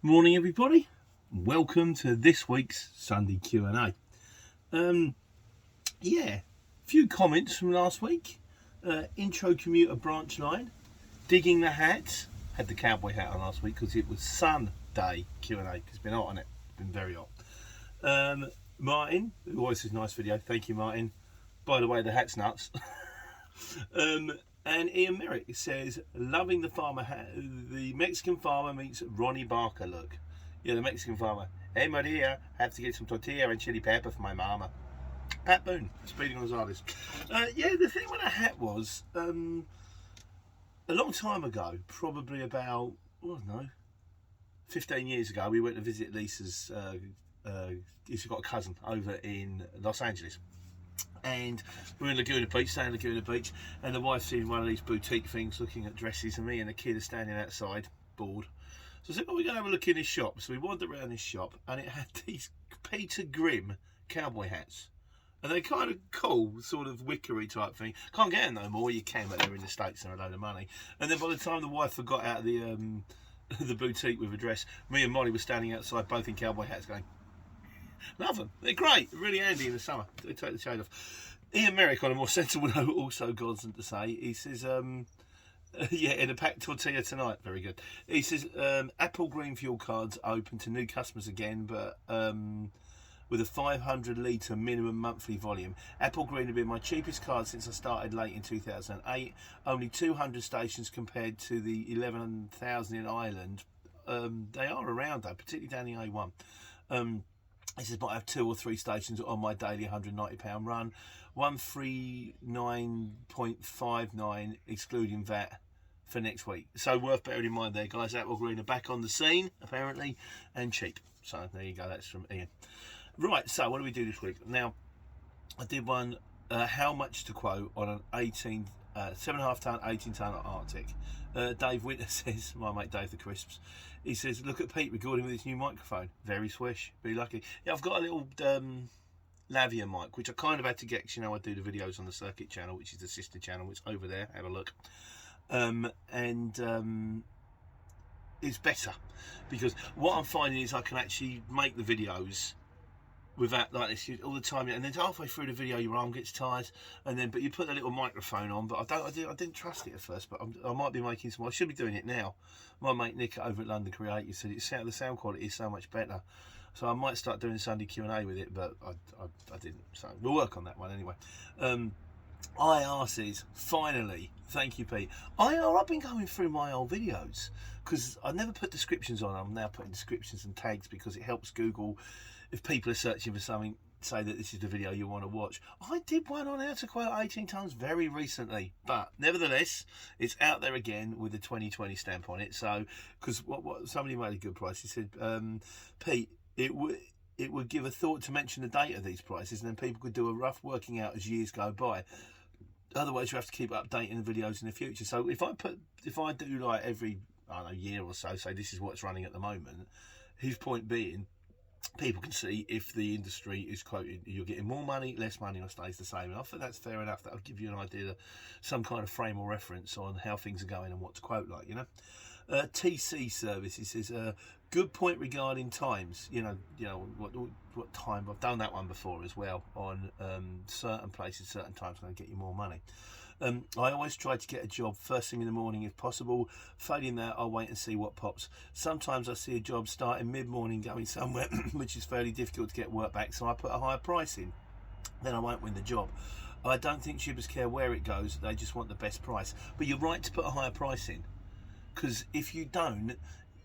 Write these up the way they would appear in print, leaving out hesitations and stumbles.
Morning everybody, welcome to this week's Sunday Q&A. Few comments from last week. Intro commuter branch line, digging the hat. Had the cowboy hat on last week because it was Sunday Q&A, because it's been hot on it, it's been very hot. Martin, who always says nice video, thank you Martin. By the way, the hat's nuts. And Ian Merrick says, loving the farmer hat, the Mexican farmer meets Ronnie Barker look. Yeah, the Mexican farmer. Hey Maria, have to get some tortilla and chili pepper for my mama. Pat Boone, Speedy Gonzalez. The thing with the hat was, a long time ago, probably about, 15 years ago, we went to visit Lisa's, she's got a cousin over in Los Angeles. And we were in Laguna Beach, staying in Laguna Beach, and the wife's seen one of these boutique things looking at dresses, and me and the kid are standing outside, bored. So I said, we're going to have a look in this shop. So we wandered around this shop, and it had these Peter Grimm cowboy hats. And they're kind of cool, sort of wickery type thing. Can't get them no more, you can, but they're in the States and they're a load of money. And then by the time the wife got out of the boutique with a dress, me and Molly were standing outside, both in cowboy hats, going, love them. They're great. Really handy in the summer. They take the shade off. Ian Merrick, on a more sensible note, also gods than to say. He says, in a packed tortilla tonight. Very good. He says, Apple Green Fuel cards open to new customers again, but with a 500 litre minimum monthly volume. Apple Green have been my cheapest card since I started late in 2008. Only 200 stations compared to the 11,000 in Ireland. They are around though, particularly down the A1. He says, might have 2 or 3 stations on my daily £190 run. 139.59 excluding VAT for next week. So worth bearing in mind there, guys. Apple Green are back on the scene, apparently, and cheap. So there you go, that's from Ian. Right, so what do we do this week? Now, I did one, how much to quote on an 7.5 tonne, 18 tonne Artic. Dave Winter says, my mate Dave the Crisps, he says, look at Pete recording with his new microphone. Very swish, be lucky. Yeah, I've got a little Lavia mic, which I kind of had to get, because I do the videos on the Circuit channel, which is the sister channel, which is over there, have a look. It's better, because what I'm finding is I can actually make the videos without like this all the time, and then halfway through the video your arm gets tired, but you put a little microphone on. But I didn't trust it at first, but I might be making some. I should be doing it now. My mate Nick over at London Creative said the sound quality is so much better, so I might start doing Sunday Q&A with it, but I didn't. So we'll work on that one anyway. IR says, finally, thank you Pete. I've been going through my old videos because I never put descriptions on. I'm now putting descriptions and tags because it helps Google. If people are searching for something, say that this is the video you want to watch. I did one on how to quote 18 tonnes very recently, but nevertheless, it's out there again with a 2020 stamp on it. So, because what somebody made a good price. He said, Pete, it would give a thought to mention the date of these prices, and then people could do a rough working out as years go by. Otherwise, you have to keep updating the videos in the future. So, if I do like every year or so, say this is what's running at the moment. His point being, people can see if the industry is quoted, you're getting more money, less money, or stays the same. And I think that's fair enough. That'll give you an idea, some kind of frame or reference on how things are going and what to quote like, TC service, he says, good point regarding times. What time. I've done that one before as well on certain places, certain times going to get you more money. I always try to get a job first thing in the morning if possible. Failing that, I'll wait and see what pops. Sometimes I see a job starting mid-morning going somewhere which is fairly difficult to get work back, so I put a higher price in. Then I won't win the job. I don't think shippers care where it goes, they just want the best price. But you're right to put a higher price in, because if you don't,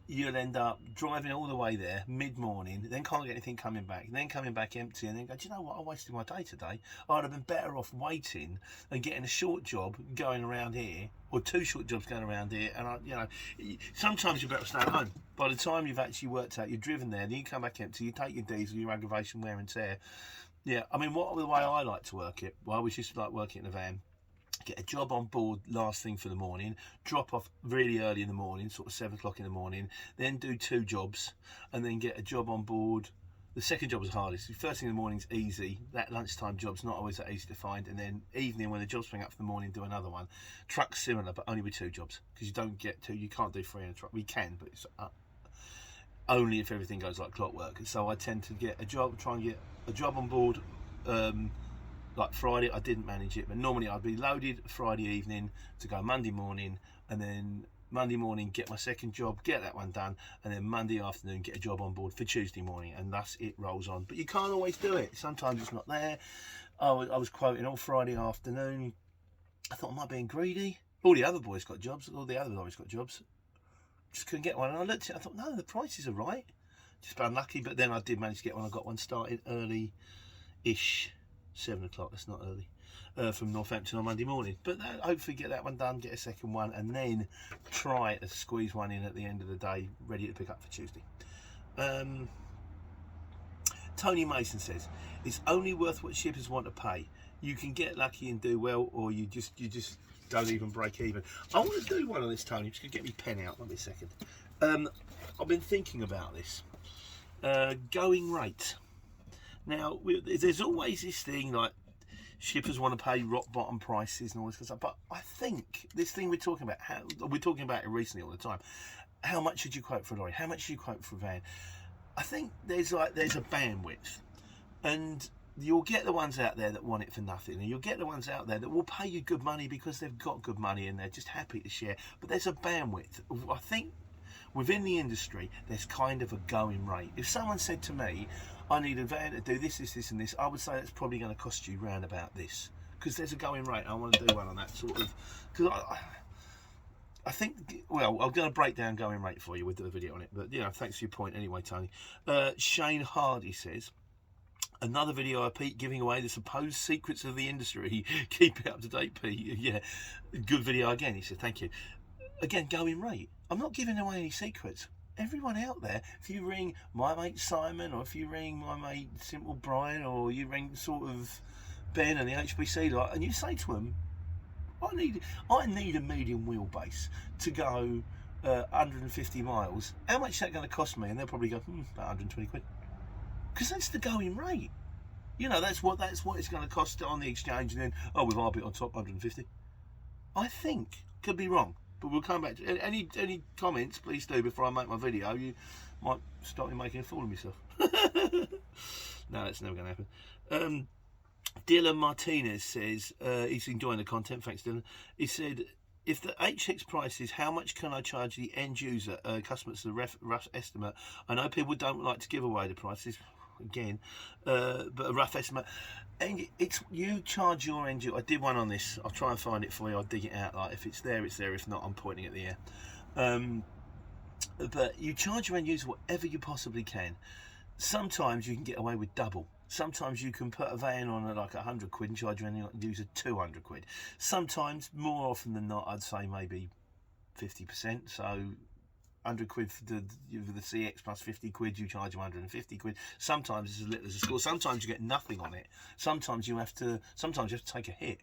you'll end up driving all the way there mid-morning, then can't get anything coming back, then coming back empty, and then go, do you know what, I wasted my day today. I'd have been better off waiting and getting a short job going around here, or 2 short jobs going around here, and sometimes you're better stay at home. By the time you've actually worked out, you're driven there, then you come back empty, you take your diesel, your aggravation, wear and tear. Yeah, I mean, the way I like to work it, well, I was just like working in a van. Get a job on board last thing for the morning, drop off really early in the morning, sort of 7 o'clock in the morning, then do 2 jobs, and then get a job on board. The second job is hardest. The first thing in the morning's easy. That lunchtime job's not always that easy to find, and then evening when the jobs spring up for the morning, do another one. Truck's similar, but only with 2 jobs, because you don't get 2. You can't do 3 in a truck. We can, but it's only if everything goes like clockwork. So I tend to get a job, try and get a job on board. Like Friday, I didn't manage it, but normally I'd be loaded Friday evening to go Monday morning, and then Monday morning get my second job, get that one done, and then Monday afternoon get a job on board for Tuesday morning, and thus it rolls on. But you can't always do it. Sometimes it's not there. I was quoting all Friday afternoon. I thought, am I being greedy? All the other boys got jobs. All the other lorries got jobs. Just couldn't get one. And I looked at it, I thought, no, the prices are right. Just unlucky, but then I did manage to get one. I got one started early-ish. 7 o'clock, that's not early, from Northampton on Monday morning. But hopefully get that one done, get a second one, and then try to squeeze one in at the end of the day, ready to pick up for Tuesday. Tony Mason says, it's only worth what shippers want to pay. You can get lucky and do well, or you just don't even break even. I want to do one on this, Tony. I'm just going to get my pen out. Let me a second. I've been thinking about this. Going rate. Now, there's always this thing like shippers want to pay rock bottom prices and all this kind of stuff. But I think this thing we're talking about, we're talking about it recently all the time. How much should you quote for a lorry? How much should you quote for a van? I think there's a bandwidth, and you'll get the ones out there that want it for nothing, and you'll get the ones out there that will pay you good money because they've got good money and they're just happy to share. But there's a bandwidth. I think within the industry, there's kind of a going rate. If someone said to me, I need a van to do this, this, and this, I would say that's probably going to cost you round about this, because there's a going rate. I want to do one on that sort of, because I think, well, I'm going to break down going rate for you with the video on it, but thanks for your point anyway, Tony. Shane Hardy says, another video of Pete giving away the supposed secrets of the industry. Keep it up to date, Pete. Yeah, good video again. He said, thank you. Again, going rate. I'm not giving away any secrets. Everyone out there, if you ring my mate Simon, or if you ring my mate Simple Brian, or you ring sort of Ben and the HBC lot, and you say to them, I need a medium wheelbase to go 150 miles. How much is that going to cost me? And they'll probably go, about 120 quid. Because that's the going rate. That's what it's going to cost on the exchange, and then, with our bit on top, 150. I think, could be wrong. But we'll come back to any comments, please do, before I make my video. You might start me making a fool of myself. No, that's never going to happen. Dylan Martinez says he's enjoying the content. Thanks, Dylan. He said, if the HX price is, how much can I charge the end user, customers, the rough estimate? I know people don't like to give away the prices, again, but a rough estimate. And it's, you charge your end user. I did one on this. I'll try and find it for you. I'll dig it out. Like, if it's there, it's there. If not, I'm pointing at the air. But you charge your end user whatever you possibly can. Sometimes you can get away with double. Sometimes you can put a van on at like 100 quid and charge your end user 200 quid. Sometimes, more often than not, I'd say maybe 50%. So 100 quid for the CX plus 50 quid, you charge 150 quid. Sometimes it's as little as a score. Sometimes you get nothing on it. Sometimes you have to take a hit,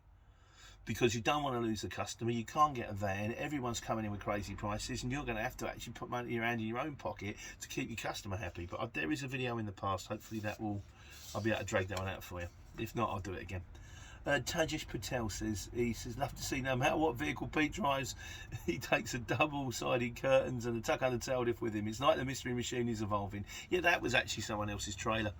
because you don't want to lose the customer. You can't get a van. Everyone's coming in with crazy prices, and you're going to have to actually put money in your hand in your own pocket to keep your customer happy. But there is a video in the past. Hopefully I'll be able to drag that one out for you. If not, I'll do it again. Tajish Patel says, love to see no matter what vehicle Pete drives, he takes a double-sided curtains and a tuck under tail lift with him. It's like the mystery machine is evolving. Yeah, that was actually someone else's trailer.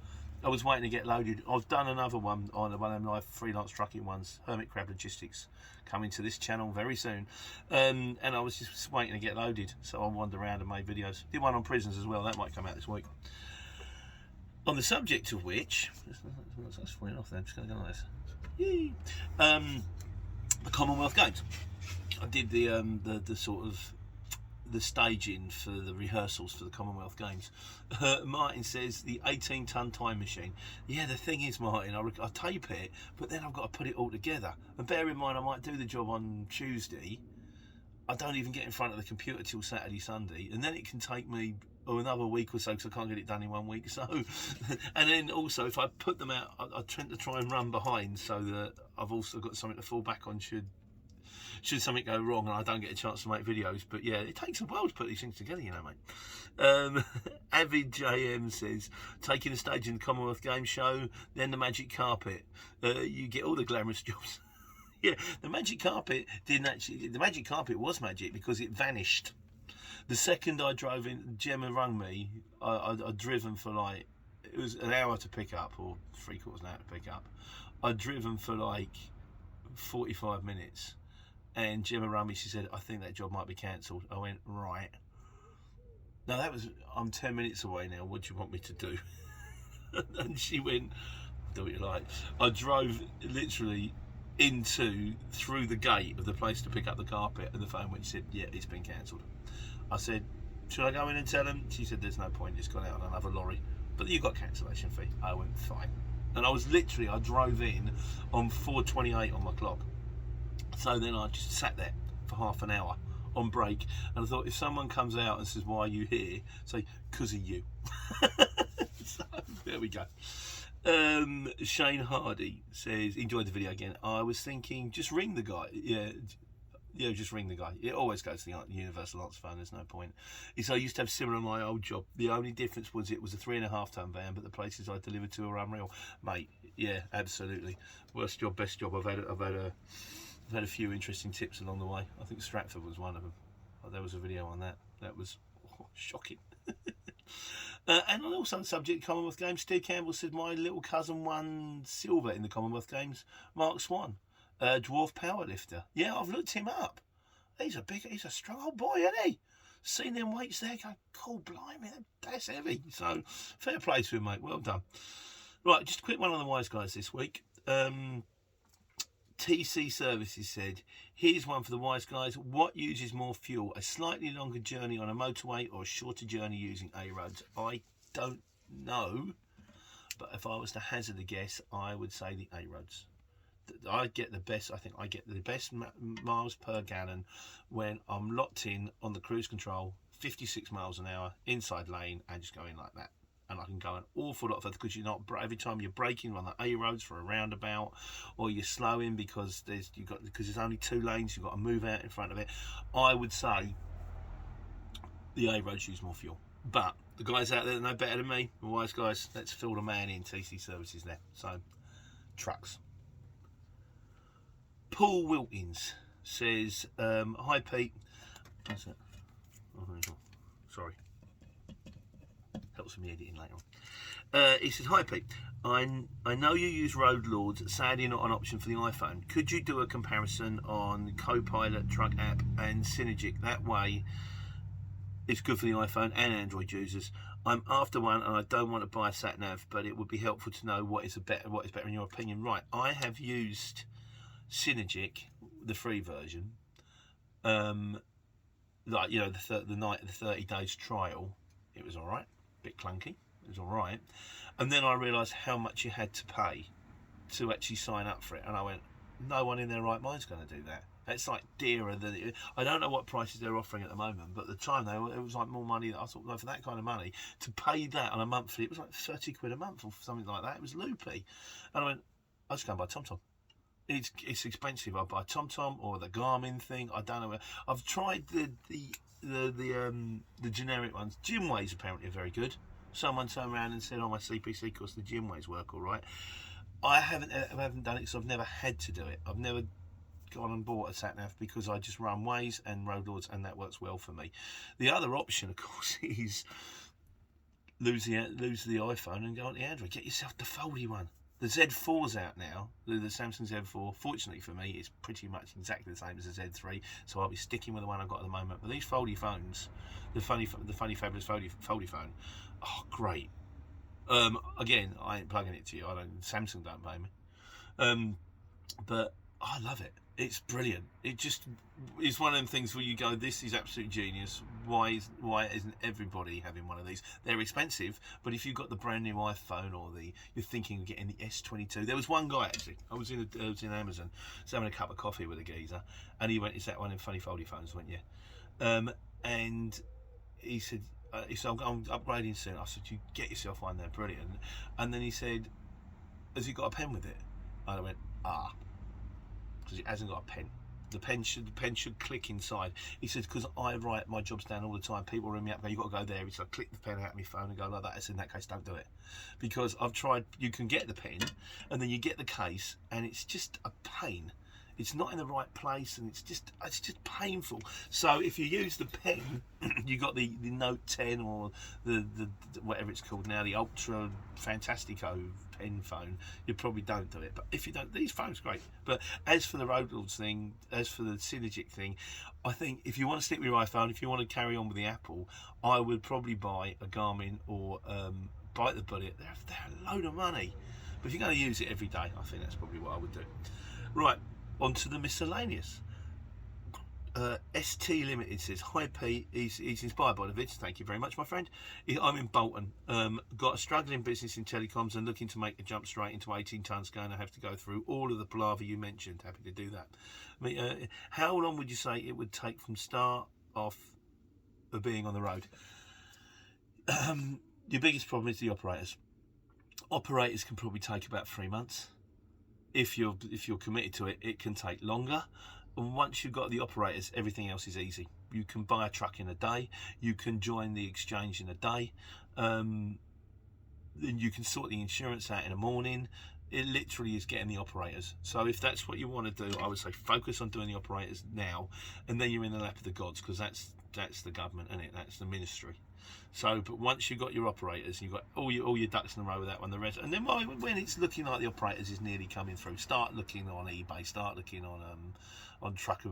I was waiting to get loaded. I've done another one on one of them live freelance trucking ones, Hermit Crab Logistics, coming to this channel very soon. And I was just waiting to get loaded, so I wandered around and made videos. Did one on prisons as well. That might come out this week. On the subject of which, that's falling off there. I'm just going to go like this. Yay. The Commonwealth Games. I did the sort of the staging for the rehearsals for the Commonwealth Games. Martin says the 18-ton time machine. Yeah, the thing is, Martin, I tape it, but then I've got to put it all together. And bear in mind, I might do the job on Tuesday. I don't even get in front of the computer till Saturday, Sunday, and then it can take me another week or so, because I can't get it done in 1 week. So, and then also if I put them out, I tend to try and run behind, so that I've also got something to fall back on should something go wrong and I don't get a chance to make videos. But yeah, it takes a while to put these things together, mate. Avid JM says, taking the stage in the Commonwealth Games show, then the magic carpet. You get all the glamorous jobs. Yeah, the magic carpet didn't actually. The magic carpet was magic because it vanished. The second I drove in, Gemma rang me. I'd driven for like, it was an hour to pick up, or 3/4 an hour to pick up. I'd driven for like 45 minutes, and Gemma rang me. She said, "I think that job might be cancelled." I went, right. Now I'm 10 minutes away now. What do you want me to do? And she went, "Do what you like." I drove literally through the gate of the place to pick up the carpet, and the phone went. She said, "Yeah, it's been cancelled." I said, "Should I go in and tell them?" She said, "There's no point, it's gone out on another lorry. But you got cancellation fee." I went, "Fine." And I drove in on 4:28 on my clock. So then I just sat there for half an hour on break, and I thought, if someone comes out and says, "Why are you here?" say, "'Cause of you." So there we go. Shane Hardy says, "Enjoyed the video again. I was thinking, just ring the guy." Yeah, just ring the guy. It always goes to the universal answer phone. There's no point. He said, "I used to have similar in my old job. The only difference was it was a 3.5 ton van, but the places I delivered to are unreal." Mate, yeah, absolutely. Worst job, best job. I've had a few interesting tips along the way. I think Stratford was one of them. There was a video on that. That was shocking. And also on the subject, Commonwealth Games, Steve Campbell said, "My little cousin won silver in the Commonwealth Games. Mark Swan, dwarf powerlifter." Yeah, I've looked him up. He's a strong old boy, isn't he? Seen them weights there, go, cool, blimey, that's heavy. So fair play to him, mate. Well done. Right, just a quick one on the wise guys this week. TC Services said, "Here's one for the wise guys. What uses more fuel, a slightly longer journey on a motorway or a shorter journey using A roads?" I don't know, but if I was to hazard a guess, I would say the A roads. I think I get the best miles per gallon when I'm locked in on the cruise control, 56 miles an hour, inside lane, and just going like that. And I can go an awful lot further, because you're not, every time you're braking on the A roads for a roundabout, or you're slowing because there's only 2 lanes, you've got to move out in front of it. I would say the A roads use more fuel. But the guys out there that know better than me, the wise guys, let's fill the man in. TC Services there. So, trucks. Paul Wilkins says, "Hi Pete." What's that? Oh, sorry. Helps with me editing later on. He says, "Hi Pete, I know you use Road Lords, sadly not an option for the iPhone. Could you do a comparison on Copilot, Truck app and Synergic? That way it's good for the iPhone and Android users. I'm after one and I don't want to buy a sat nav, but it would be helpful to know what is better in your opinion." Right, I have used Synergic, the free version, like, you know, the night of the 30 days trial. It was all right. Bit clunky, it was all right, and then I realised how much you had to pay to actually sign up for it, and I went, no one in their right mind's going to do that. It's like dearer than I don't know what prices they're offering at the moment, but at the time it was like more money. I thought, no, for that kind of money to pay that on a monthly, it was like 30 quid a month or something like that. It was loopy, and I went, I'll just go and buy TomTom. It's expensive. I buy TomTom or the Garmin thing. I don't know. I've tried the generic ones. Gymways apparently are very good. Someone turned around and said, "Oh, my CPC course, the Gymways work all right." I haven't done it because I've never had to do it. I've never gone and bought a sat nav because I just run Waze and Road Lords, and that works well for me. The other option, of course, is lose the iPhone and go on the Android. Get yourself the foldy one. The Z4's out now, the Samsung Z4. Fortunately for me, it's pretty much exactly the same as the Z3, so I'll be sticking with the one I've got at the moment. But these foldy phones, the funny fabulous foldy phone, oh great. Again, I ain't plugging it to you. Samsung don't pay me. But I love it. It's brilliant. It just is one of them things where you go, this is absolute genius. Why isn't everybody having one of these? They're expensive, but if you've got the brand new iPhone or you're thinking of getting the S22. There was one guy actually. I was in Amazon, having a cup of coffee with a geezer, and he went, "Is that one of funny foldy phones?" I went, "Yeah." And he said, "I'm upgrading soon." I said, "You get yourself one, they're brilliant." And then he said, "Has he got a pen with it?" And I went, because it hasn't got a pen. The pen should click inside. He said, "Because I write my jobs down all the time. People ring me up, go, you've got to go there." He said, "I click the pen out of my phone and go like that." I said, "In that case, don't do it." Because I've tried, you can get the pen and then you get the case and it's just a pain. It's not in the right place, and it's just painful. So if you use the pen, you got the Note 10 or the whatever it's called now, the Ultra Fantastico pen phone, you probably don't do it. But if you don't, these phones are great. But as for the Road Lords thing, as for the Synergic thing, I think if you want to stick with your iPhone, if you want to carry on with the Apple, I would probably buy a Garmin or Bite the Bullet. They're a load of money. But if you're going to use it every day, I think that's probably what I would do. Right, on to the miscellaneous. ST Limited says, hi Pete, he's inspired by the vids, thank you very much my friend. I'm in Bolton, got a struggling business in telecoms and looking to make a jump straight into 18 tonnes, going to have to go through all of the palaver you mentioned. Happy to do that. I mean, how long would you say it would take from start off of being on the road? Your biggest problem is the operators. Operators can probably take about 3 months. If you're committed to it, it can take longer. And once you've got the operators, everything else is easy. You can buy a truck in a day. You can join the exchange in a day. Then you can sort the insurance out in the morning. It literally is getting the operators. So if that's what you want to do, I would say focus on doing the operators now, and then you're in the lap of the gods, because that's the government, isn't it? That's the ministry. So, but once you've got your operators, you've got all your ducks in a row with that one, the rest, and then when it's looking like the operators is nearly coming through, start looking on eBay, start looking on truck,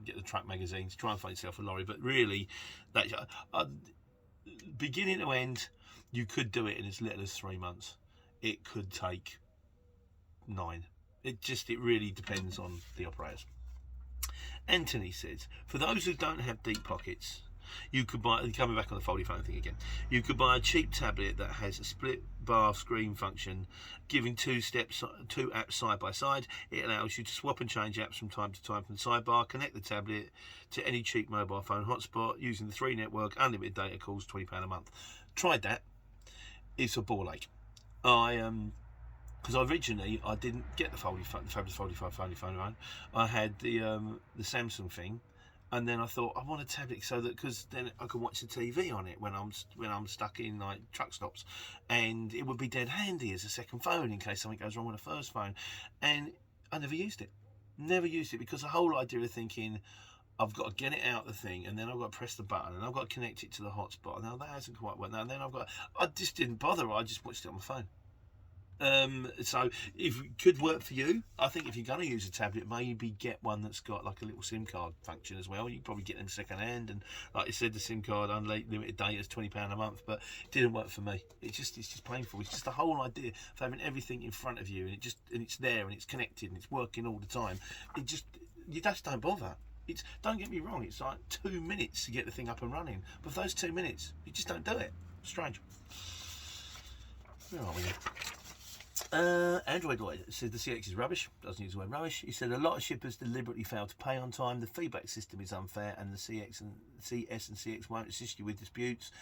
get the truck magazines, try and find yourself a lorry. But really, that beginning to end, you could do it in as little as 3 months. It could take 9. It really depends on the operators. Anthony says, for those who don't have deep pockets, you could buy, coming back on the folding phone thing again, you could buy a cheap tablet that has a split bar screen function, giving two apps side by side. It allows you to swap and change apps from time to time from the sidebar, connect the tablet to any cheap mobile phone hotspot using the 3 network, unlimited data calls, £20 a month. Tried that. It's a ball ache. Because originally I didn't get the fabulous 45 folding phone. I had the Samsung thing, and then I thought I want a tablet so that, because then I can watch the TV on it when I'm stuck in like truck stops, and it would be dead handy as a second phone in case something goes wrong with the first phone. And I never used it, because the whole idea of thinking I've got to get it out the thing, and then I've got to press the button, and I've got to connect it to the hotspot. Now that hasn't quite worked. Now then I just didn't bother. I just watched it on my phone. So if it could work for you, I think if you're going to use a tablet, maybe get one that's got like a little SIM card function as well. You can probably get them second hand, and like I said, the SIM card unlimited data is £20 a month, but it didn't work for me. It's just painful. It's just the whole idea of having everything in front of you, and it's there, and it's connected, and it's working all the time. You just don't bother. Don't get me wrong, it's like 2 minutes to get the thing up and running, but for those 2 minutes you just don't do it. Strange. Where are we here? Android Lloyd said the CX is rubbish, doesn't use the word rubbish. He said a lot of shippers deliberately fail to pay on time, the feedback system is unfair, and the CS and CX won't assist you with disputes,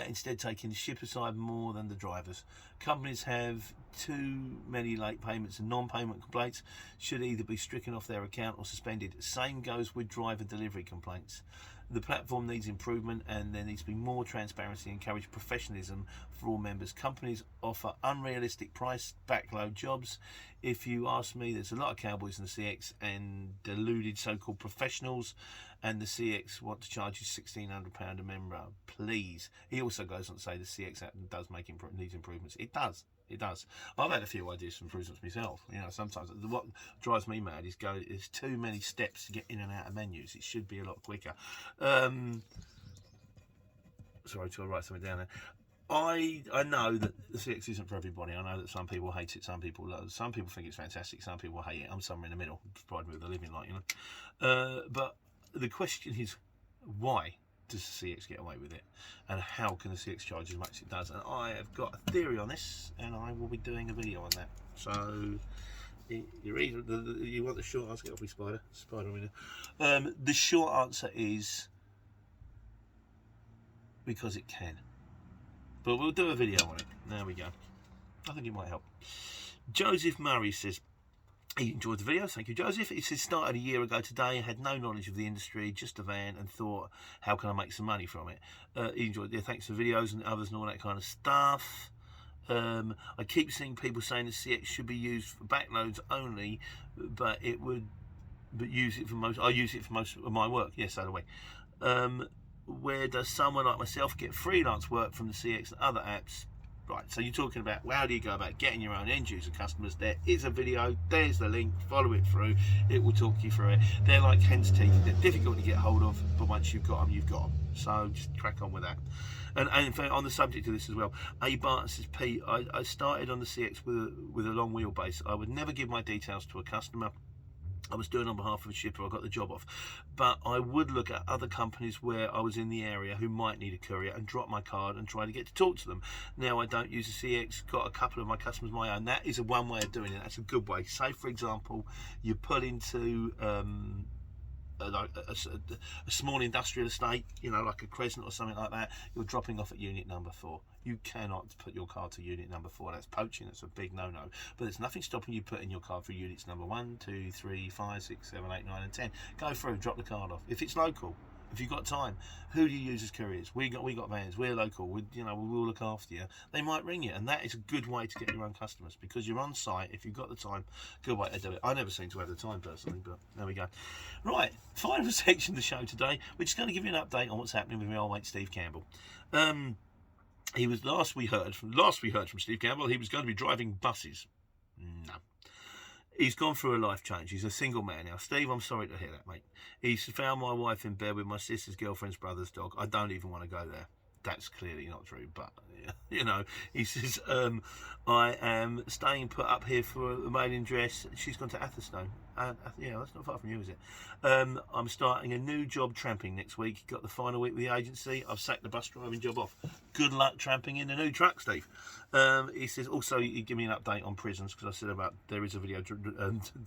instead taking the shipper side more than the drivers. Companies have too many late payments and non-payment complaints, should either be stricken off their account or suspended. Same goes with driver delivery complaints. The platform needs improvement, and there needs to be more transparency and encourage professionalism for all members. Companies offer unrealistic price backload jobs. If you ask me, there's a lot of cowboys in the CX and deluded so-called professionals, and the CX want to charge you £1,600 a member. Please. He also goes on to say the CX app does needs improvements. It does. I've had a few ideas for improvements myself. Sometimes what drives me mad is there's too many steps to get in and out of menus. It should be a lot quicker. Sorry, to write something down there. I know that the CX isn't for everybody. I know that some people hate it, some people love it. Some people think it's fantastic, some people hate it. I'm somewhere in the middle, provided with a living like, but the question is, why does the CX get away with it, and how can the CX charge as much as it does? And I have got a theory on this, and I will be doing a video on that. So you want the short answer? Get off me, spider. The short answer is because it can, but we'll do a video on it. There we go. I think it might help. Joseph Murray says he enjoyed the video. Thank you, Joseph. He says, started a year ago today, had no knowledge of the industry, just a van, and thought, how can I make some money from it? He enjoyed it. Thanks for videos and others and all that kind of stuff. I keep seeing people saying the CX should be used for backloads only, but use it for most. I use it for most of my work. Yes, so do we. Where does someone like myself get freelance work from the CX and other apps? Right, so you're talking about, well, how do you go about getting your own end user customers? There is a video, there's the link, follow it through, it will talk you through it. They're like hen's teeth, they're difficult to get hold of, but once you've got them, you've got them. So just crack on with that. And in fact, on the subject of this as well, A. Barton says, Pete, I started on the CX with a long wheelbase. I would never give my details to a customer. I was doing on behalf of a shipper, I got the job off. But I would look at other companies where I was in the area who might need a courier and drop my card and try to get to talk to them. Now I don't use a CX, got a couple of my customers my own. That is one way of doing it, that's a good way. Say for example, you pull into a small industrial estate, you know, like a Crescent or something like that, you're dropping off at unit number 4. You cannot put your card to unit number 4. That's poaching. That's a big no-no. But there's nothing stopping you putting your card for units number 1, 2, 3, 5, 6, 7, 8, 9 and 10. Go through, drop the card off. If it's local, if you've got time, who do you use as couriers? We got vans, we're local, we'll look after you. They might ring you, and that is a good way to get your own customers, because you're on site. If you've got the time, good way to do it. I never seem to have the time personally, but there we go. Right, final section of the show today, we're just going to give you an update on what's happening with my old mate Steve Campbell. He was last we heard from Steve Campbell, he was going to be driving buses. No. He's gone through a life change. He's a single man now. Steve, I'm sorry to hear that, mate. He's found my wife in bed with my sister's girlfriend's brother's dog. I don't even want to go there. That's clearly not true, but you know, he says, I am staying put up here for a maiden dress. She's gone to Atherstone. Yeah, that's not far from you, is it? I'm starting a new job tramping next week. Got the final week with the agency. I've sacked the bus driving job off. Good luck tramping in the new truck, Steve. He says, also, you give me an update on prisons, because I said about there is a video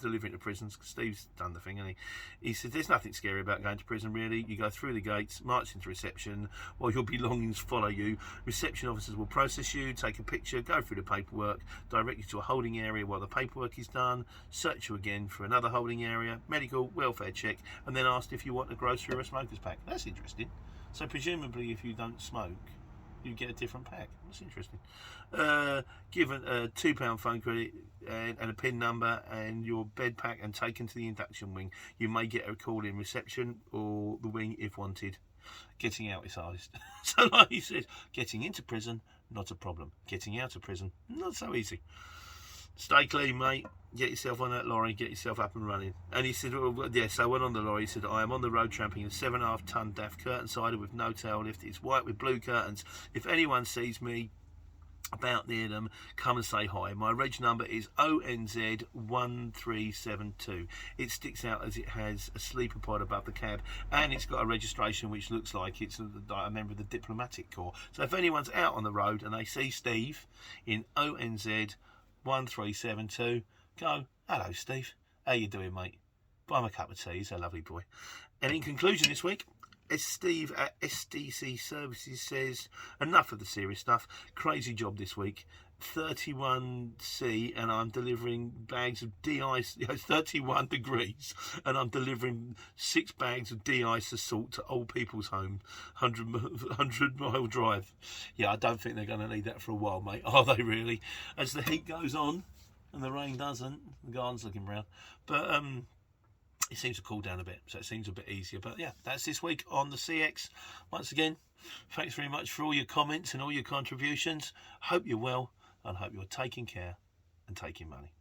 delivering to prisons, because Steve's done the thing, and he said, there's nothing scary about going to prison, really. You go through the gates, march into reception, while your belongings follow you. Reception officers will process you, take a picture, go through the paperwork, direct you to a holding area while the paperwork is done, search you again for another holding area, medical, welfare check, and then asked if you want a grocery or a smoker's pack. That's interesting. So presumably if you don't smoke, you get a different pack. That's interesting. Given a £2 phone credit and a PIN number and your bed pack, and taken to the induction wing. You may get a call in reception or the wing if wanted. Getting out is hardest. So like he says, getting into prison, not a problem. Getting out of prison, not so easy. Stay clean, mate. Get yourself on that lorry, get yourself up and running. And he said, well, yeah, so I went on the lorry. He said, I am on the road tramping a 7.5 ton DAF curtain-sider with no tail lift. It's white with blue curtains. If anyone sees me about near them, come and say hi. My reg number is ONZ1372. It sticks out as it has a sleeper pod above the cab, and it's got a registration which looks like it's a member of the diplomatic corps. So if anyone's out on the road and they see Steve in ONZ1372, go, hello Steve, how you doing, mate? Buy him a cup of tea, he's a lovely boy. And in conclusion this week, Steve at SDC Services says, enough of the serious stuff. Crazy job this week. 31C, and I'm delivering bags of de-ice. 31 degrees, and I'm delivering 6 bags of de-ice salt to old people's home. 100-mile drive. Yeah, I don't think they're going to need that for a while, mate. Are they really? As the heat goes on and the rain doesn't, the garden's looking brown. But it seems to cool down a bit, so it seems a bit easier. But yeah, that's this week on the CX. Once again, thanks very much for all your comments and all your contributions. Hope you're well, and hope you're taking care and taking money.